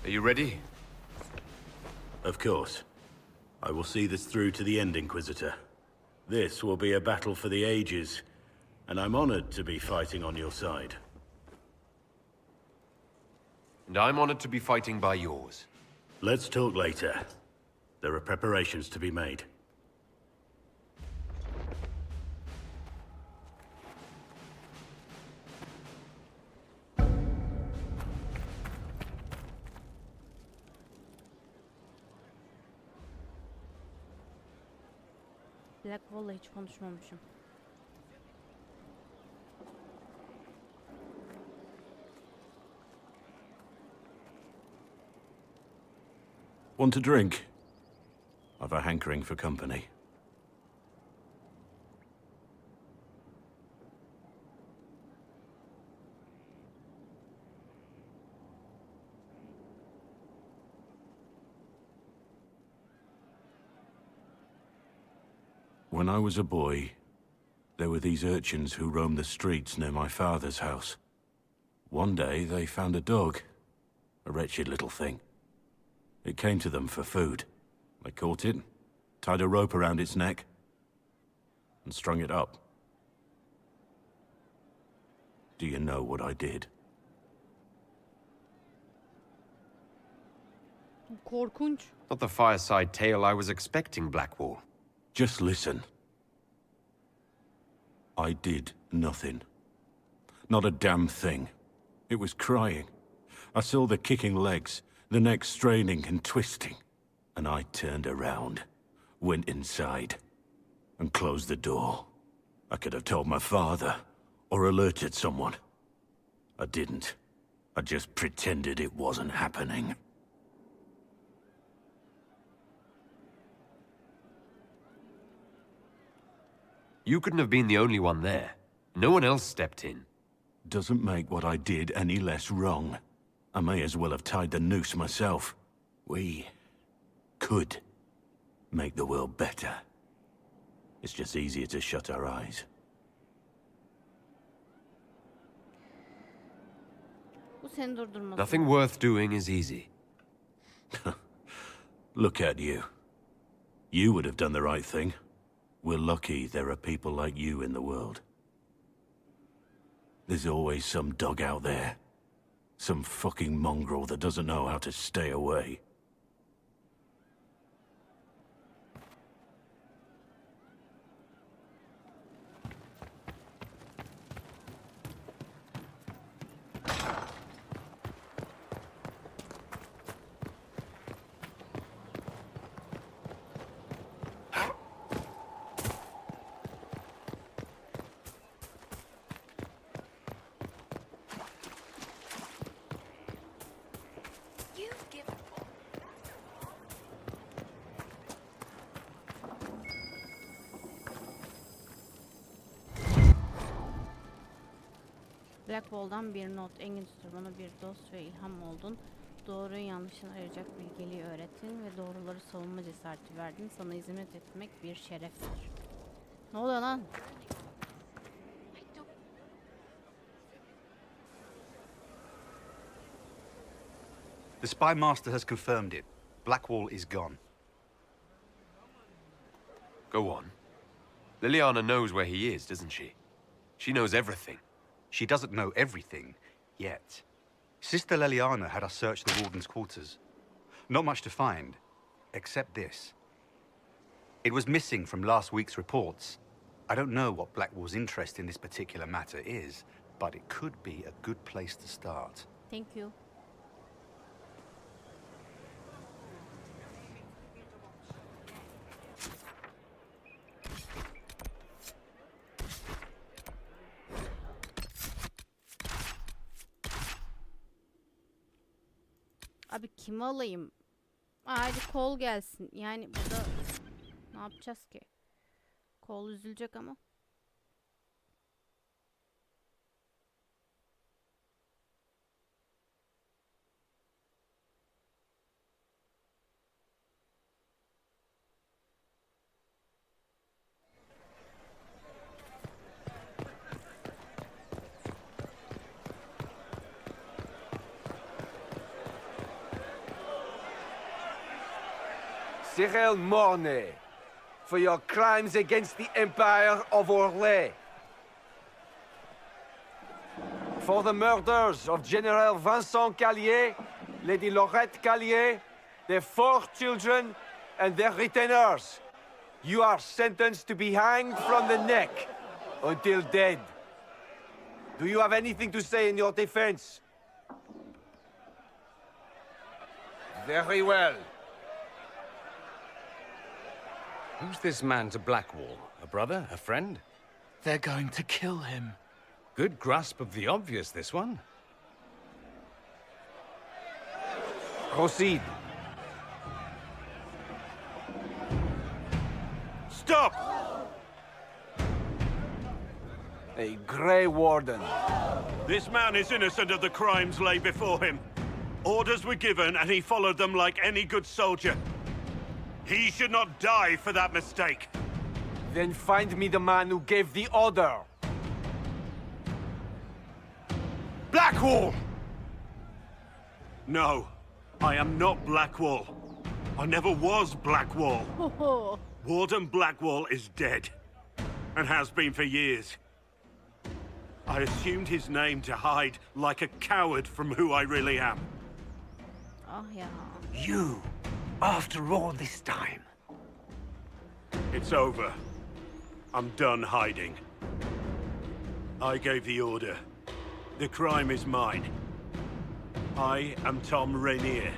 Are you ready? Of course. I will see this through to the end, Inquisitor. This will be a battle for the ages, and I'm honored to be fighting on your side. And I'm honored to be fighting by yours. Let's talk later. There are preparations to be made. BlackWall'la hiç konuşmamışım. Want a drink? I've a hankering for company. When I was a boy, there were these urchins who roamed the streets near my father's house. One day, they found a dog. A wretched little thing. It came to them for food. They caught it, tied a rope around its neck, and strung it up. Do you know what I did? Korkunç. Not the fireside tale I was expecting, Blackwall. Just listen. I did nothing. Not a damn thing. It was crying. I saw the kicking legs, the neck straining and twisting. And I turned around, went inside, and closed the door. I could have told my father, or alerted someone. I didn't. I just pretended it wasn't happening. You couldn't have been the only one there. No one else stepped in. Doesn't make what I did any less wrong. I may as well have tied the noose myself. We could make the world better. It's just easier to shut our eyes. Bu seni durdurmasın. Nothing worth doing is easy. Look at you. You would have done the right thing. We're lucky there are people like you in the world. There's always some dog out there. Some fucking mongrel that doesn't know how to stay away. BlackWall'dan bir not. Engin bana bir dost ve ilham oldun. Doğruyu yanlışını ayıracak bilgeliği öğrettin ve doğruları savunma cesareti verdin. Sana hizmet etmek bir şereftir. Ne oluyor lan? The Spy Master has confirmed it. Blackwall is gone. Go on. Liliana knows where he is, doesn't she? She knows everything. She doesn't know everything, yet. Sister Leliana had us search the Warden's quarters. Not much to find, except this. It was missing from last week's reports. I don't know what Blackwall's interest in this particular matter is, but it could be a good place to start. Thank you. Abi kimi alayım? Hadi kol gelsin. Yani burada ne yapacağız ki? Kol üzülecek ama. Cyril Mornay, for your crimes against the Empire of Orlais. For the murders of General Vincent Callier, Lady Laurette Callier, their 4 children, and their retainers. You are sentenced to be hanged from the neck until dead. Do you have anything to say in your defense? Very well. Who's this man to Blackwall? A brother? A friend? They're going to kill him. Good grasp of the obvious, this one. Proceed. Stop! A Grey Warden. This man is innocent of the crimes laid before him. Orders were given, and he followed them like any good soldier. He should not die for that mistake. Then find me the man who gave the order. Blackwall! No, I am not Blackwall. I never was Blackwall. Oh, Warden Blackwall is dead, and has been for years. I assumed his name to hide like a coward from who I really am. oh yeah. You, after all this time. It's over. I'm done hiding. I gave the order. The crime is mine. I am Tom Rainier.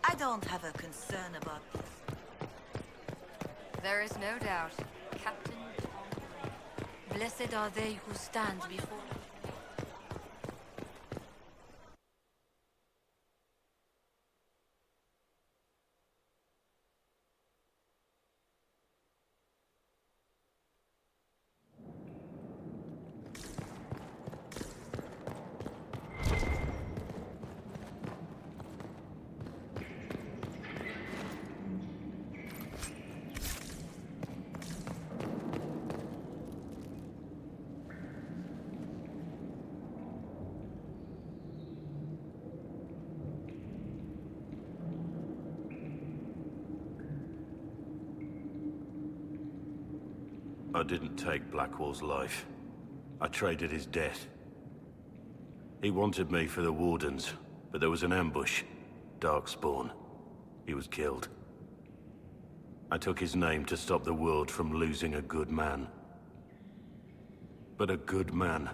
I don't have a concern about this. There is no doubt. Captain Tom. Blessed are they who stand before me. I didn't take Blackwall's life. I traded his death. He wanted me for the Wardens, but there was an ambush. Darkspawn. He was killed. I took his name to stop the world from losing a good man. But a good man,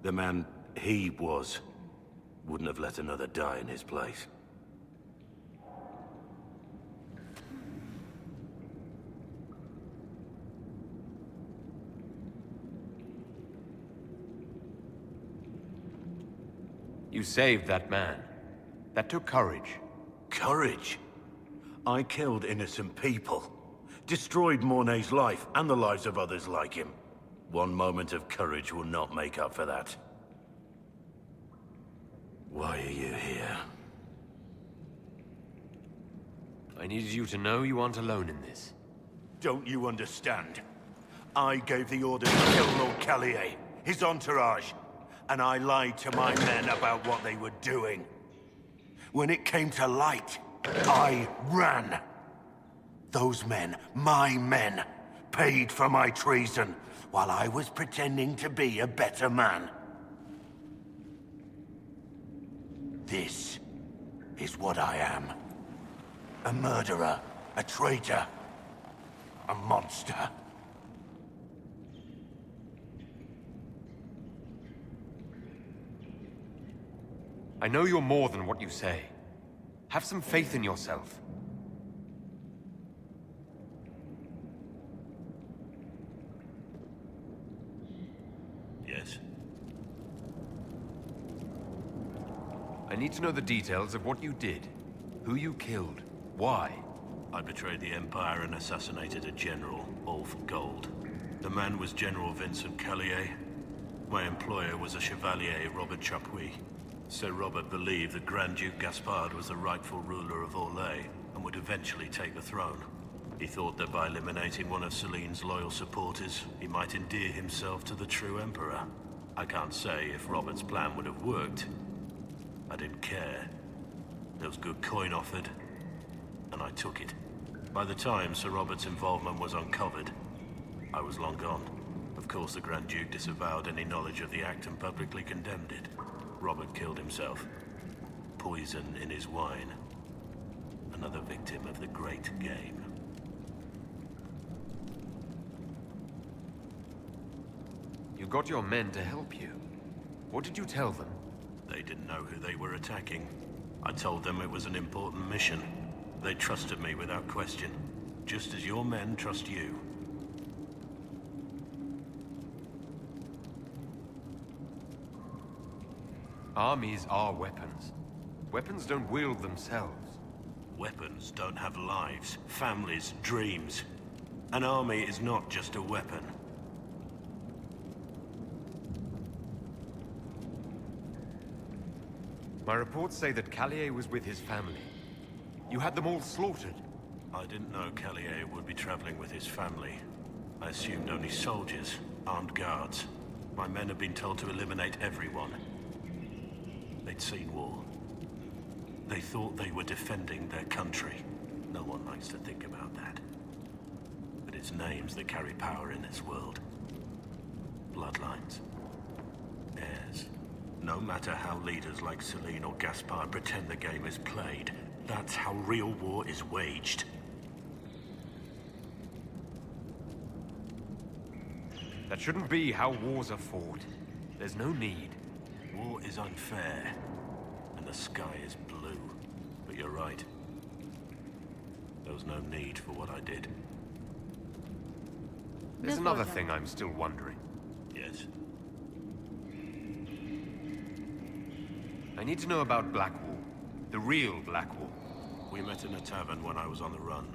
the man he was, wouldn't have let another die in his place. You saved that man. That took courage. Courage? I killed innocent people. Destroyed Mornay's life and the lives of others like him. One moment of courage will not make up for that. Why are you here? I needed you to know you aren't alone in this. Don't you understand? I gave the order to kill Lord Callier, his entourage, and I lied to my men about what they were doing. When it came to light, I ran. Those men, my men, paid for my treason, while I was pretending to be a better man. This is what I am. A murderer, a traitor, a monster. I know you're more than what you say. Have some faith in yourself. Yes. I need to know the details of what you did, who you killed, why. I betrayed the Empire and assassinated a general, all for gold. The man was General Vincent Callier. My employer was a Chevalier, Robert Chapuis. Sir Robert believed that Grand Duke Gaspard was the rightful ruler of Orlais and would eventually take the throne. He thought that by eliminating one of Celine's loyal supporters, he might endear himself to the true Emperor. I can't say if Robert's plan would have worked. I didn't care. There was good coin offered, and I took it. By the time Sir Robert's involvement was uncovered, I was long gone. Of course, the Grand Duke disavowed any knowledge of the act and publicly condemned it. Robert killed himself. Poison in his wine. Another victim of the great game. You got your men to help you. What did you tell them? They didn't know who they were attacking. I told them it was an important mission. They trusted me without question, just as your men trust you. Armies are weapons. Weapons don't wield themselves. Weapons don't have lives, families, dreams. An army is not just a weapon. My reports say that Callier was with his family. You had them all slaughtered. I didn't know Callier would be traveling with his family. I assumed only soldiers, armed guards. My men had been told to eliminate everyone. They'd seen war. They thought they were defending their country. No one likes to think about that. But it's names that carry power in this world. Bloodlines. Heirs. No matter how leaders like Celine or Gaspard pretend the game is played, that's how real war is waged. That shouldn't be how wars are fought. There's no need. War is unfair, and the sky is blue. But you're right. There was no need for what I did. There's another thing I'm still wondering. Yes. I need to know about Blackwall. The real Blackwall. We met in a tavern when I was on the run.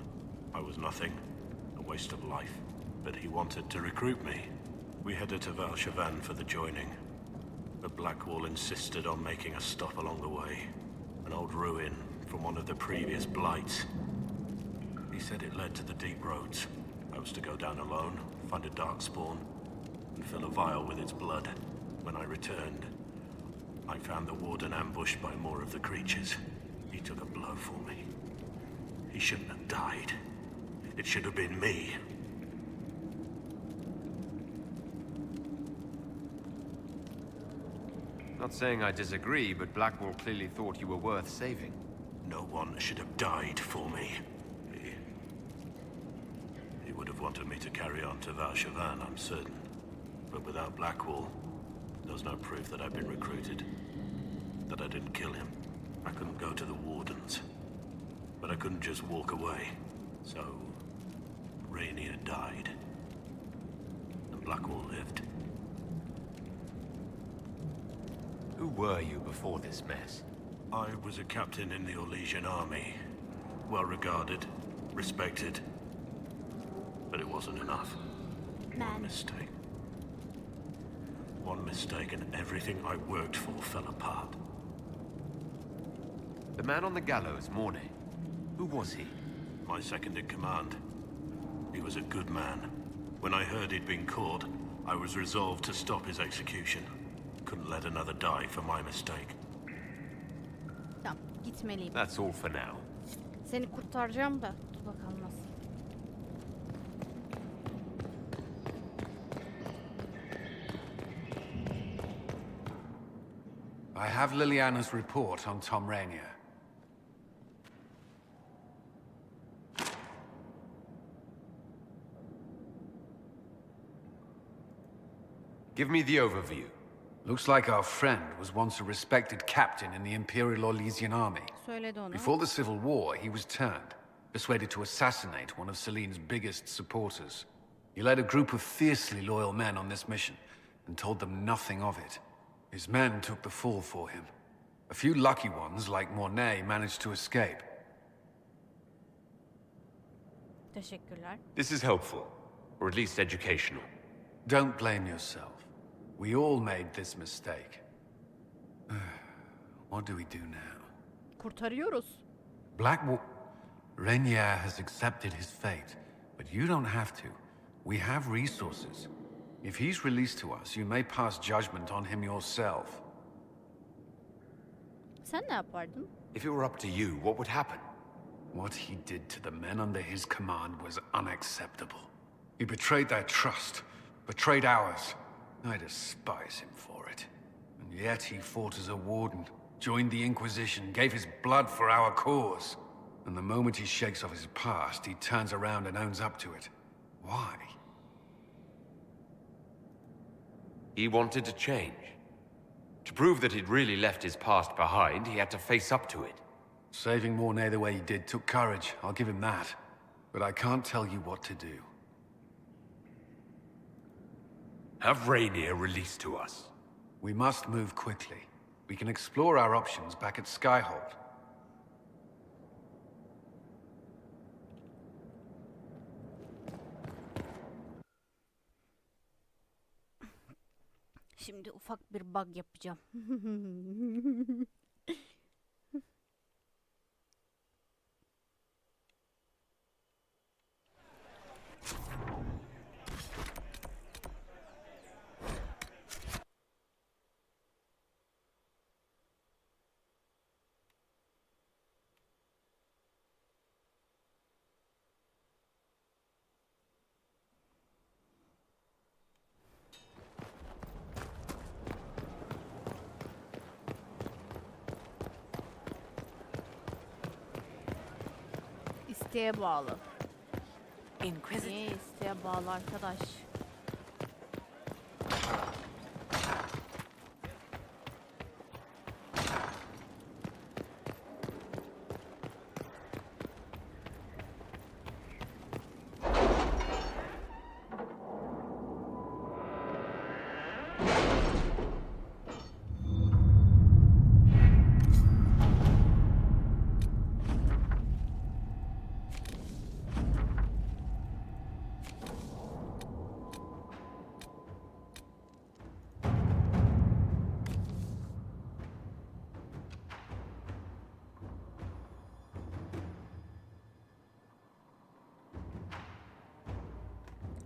I was nothing. A waste of life. But he wanted to recruit me. We headed to Valchavan for the joining. But Blackwall insisted on making a stop along the way. An old ruin from one of the previous blights. He said it led to the deep roads. I was to go down alone, find a dark spawn, and fill a vial with its blood. When I returned, I found the warden ambushed by more of the creatures. He took a blow for me. He shouldn't have died. It should have been me. Not saying I disagree, but Blackwall clearly thought you were worth saving. No one should have died for me. He would have wanted me to carry on to Valchavan, I'm certain. But without Blackwall, there's no proof that I've been recruited. That I didn't kill him. I couldn't go to the Wardens. But I couldn't just walk away. So, Rainier died. And Blackwall lived. Who were you before this mess? I was a captain in the Orlesian army. Well regarded, respected. But it wasn't enough. One mistake. One mistake and everything I worked for fell apart. The man on the gallows, Mornay. Who was he? My second in command. He was a good man. When I heard he'd been caught, I was resolved to stop his execution. Couldn't let another die for my mistake. Tamam, gitmeliyim. That's all for now. Seni kurtaracağım da dur bakalım nasıl. I have Liliana's report on Tom Rainier. Give me the overview. Looks like our friend was once a respected captain in the Imperial Orlesian army. Söyledi onu. Before the Civil War, he was turned, persuaded to assassinate one of Celine's biggest supporters. He led a group of fiercely loyal men on this mission, and told them nothing of it. His men took the fall for him. A few lucky ones, like Mornay, managed to escape. Teşekkürler. This is helpful, or at least educational. Don't blame yourself. We all made this mistake. What do we do now? Kurtarıyoruz. Rainier has accepted his fate, but you don't have to. We have resources. If he's released to us, you may pass judgment on him yourself. Sen ne yapardın? If it were up to you, what would happen? What he did to the men under his command was unacceptable. He betrayed their trust, betrayed ours. I despise him for it. And yet he fought as a warden, joined the Inquisition, gave his blood for our cause. And the moment he shakes off his past, he turns around and owns up to it. Why? He wanted to change. To prove that he'd really left his past behind, he had to face up to it. Saving Mornay the way he did took courage, I'll give him that. But I can't tell you what to do. Have Rainier released to us. We must move quickly. We can explore our options back at Skyhold. Şimdi ufak bir bug yapacağım. İsteğe bağlı. Niye isteğe bağlı arkadaş?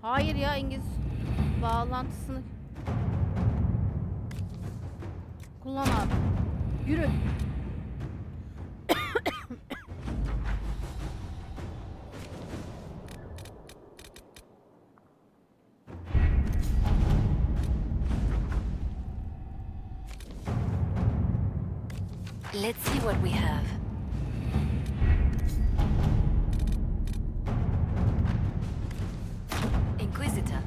Hayır ya, İngiliz bağlantısını kullan abi. Yürü. Let's see what we have. Inquisitor.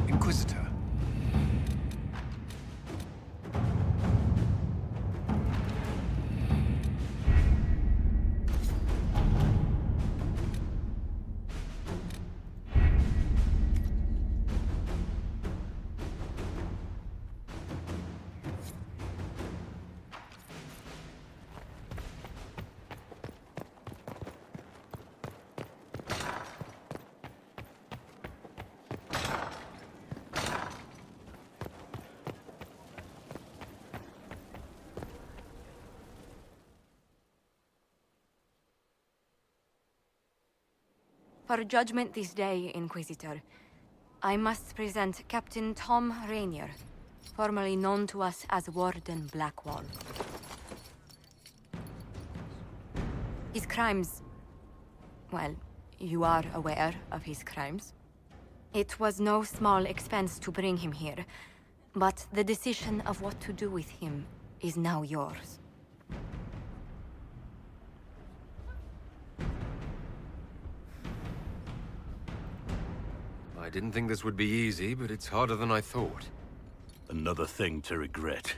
Inquisitor. For judgment this day, Inquisitor, I must present Captain Tom Rainier, formerly known to us as Warden Blackwall. His crimes... well, you are aware of his crimes. It was no small expense to bring him here, but the decision of what to do with him is now yours. I didn't think this would be easy, but it's harder than I thought. Another thing to regret.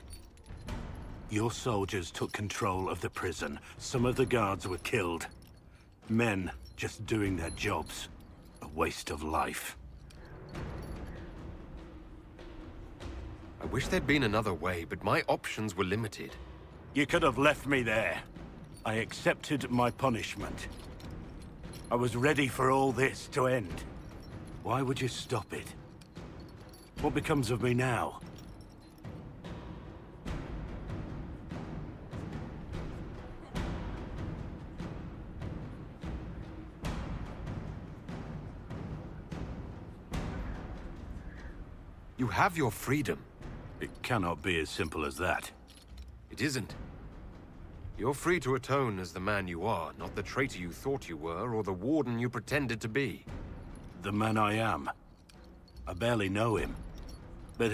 Your soldiers took control of the prison. Some of the guards were killed. Men just doing their jobs. A waste of life. I wish there'd been another way, but my options were limited. You could have left me there. I accepted my punishment. I was ready for all this to end. Why would you stop it? What becomes of me now? You have your freedom. It cannot be as simple as that. It isn't. You're free to atone as the man you are, not the traitor you thought you were, or the warden you pretended to be. The man I am. I barely know him. But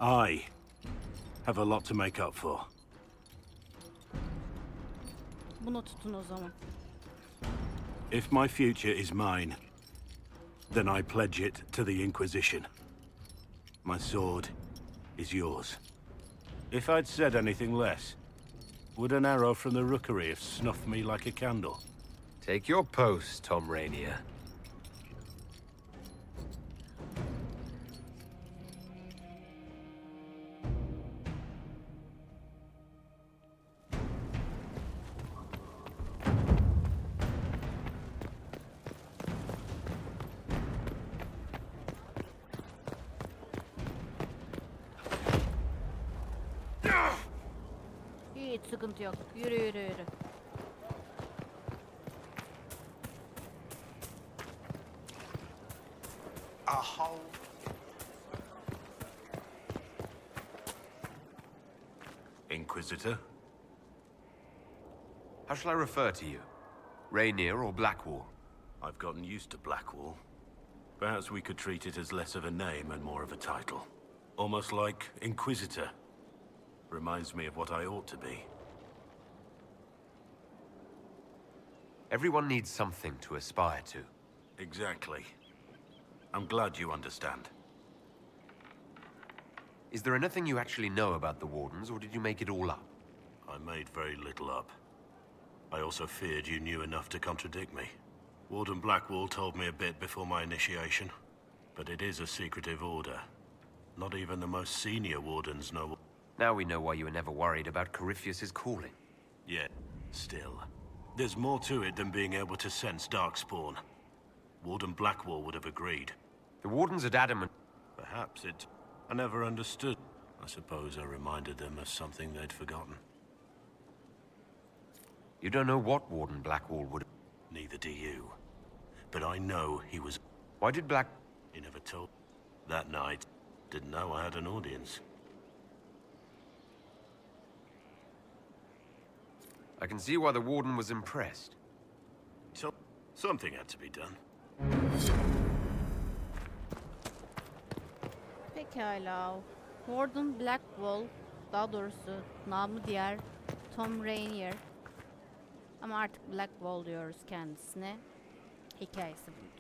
I have a lot to make up for. Bunu tutun o zaman. If my future is mine, then I pledge it to the Inquisition. My sword is yours. If I'd said anything less, would an arrow from the rookery have snuffed me like a candle? Take your post, Tom Rainier. Hiç sıkıntı yok. Yürü yürü yürü. Inquisitor? How shall I refer to you? Rainier or Blackwall? I've gotten used to Blackwall. Perhaps we could treat it as less of a name and more of a title. Almost like Inquisitor. Reminds me of what I ought to be. Everyone needs something to aspire to. Exactly. I'm glad you understand. Is there anything you actually know about the Wardens, or did you make it all up? I made very little up. I also feared you knew enough to contradict me. Warden Blackwall told me a bit before my initiation, but it is a secretive order. Not even the most senior Wardens know. Now we know why you were never worried about Corypheus's calling. Yet, still, there's more to it than being able to sense Darkspawn. Warden Blackwall would have agreed. The Wardens at Adamant. Perhaps it... I never understood. I suppose I reminded them of something they'd forgotten. You don't know what Warden Blackwall would... Neither do you. But I know he was... Why did Black... He never told... That night, didn't know I had an audience. I can see why the Warden was impressed. So, something had to be done. Pekala. Warden Blackwall, daha doğrusu namı diğer Tom Rainier. Ama artık Blackwall diyoruz kendisine. Hikayesi bu.